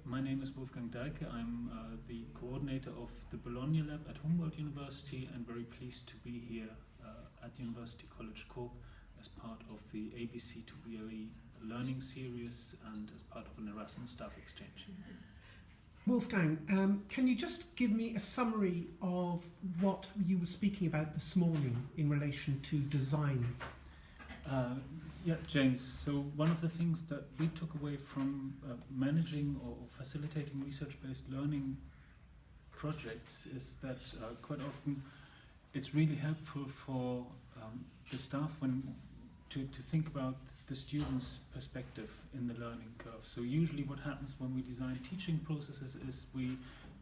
My name is Wolfgang Deike. I'm the coordinator of the Bologna Lab at Humboldt-University and very pleased to be here at University College Cork as part of the ABC to VLE learning series and as part of an Erasmus staff exchange. Wolfgang, can you just give me a summary of what you were speaking about this morning in relation to design? Yeah, James. So one of the things that we took away from managing or facilitating research-based learning projects is that quite often it's really helpful for the staff to think about the student's perspective in the learning curve. So usually what happens when we design teaching processes is we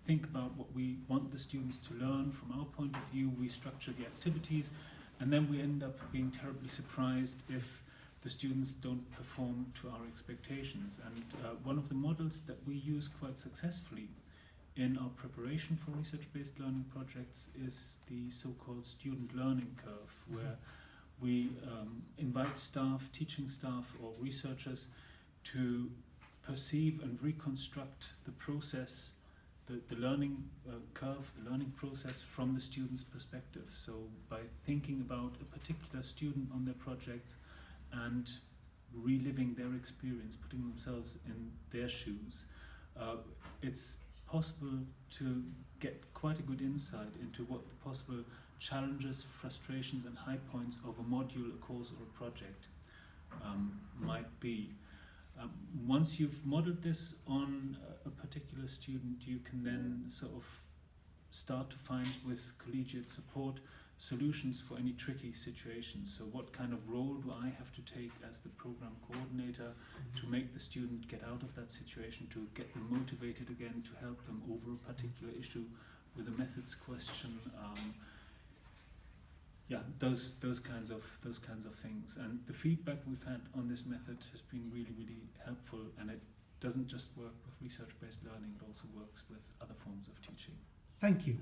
think about what we want the students to learn from our point of view, we structure the activities, and then we end up being terribly surprised if the students don't perform to our expectations. And one of the models that we use quite successfully in our preparation for research-based learning projects is the so-called student learning curve, where we invite staff, teaching staff or researchers to perceive and reconstruct the process, the learning curve, the learning process from the student's perspective. So by thinking about a particular student on their projects and reliving their experience, putting themselves in their shoes, it's possible to get quite a good insight into what the possible challenges, frustrations and high points of a module, a course or a project might be. Once you've modeled this on a particular student, you can then sort of start to find with collegiate support solutions for any tricky situations. So what kind of role do I have to take as the program coordinator to make the student get out of that situation, to get them motivated again, to help them over a particular issue with a methods question, those kinds of things. And the feedback we've had on this method has been really, really helpful, and it doesn't just work with research-based learning, it also works with other forms of teaching. Thank you.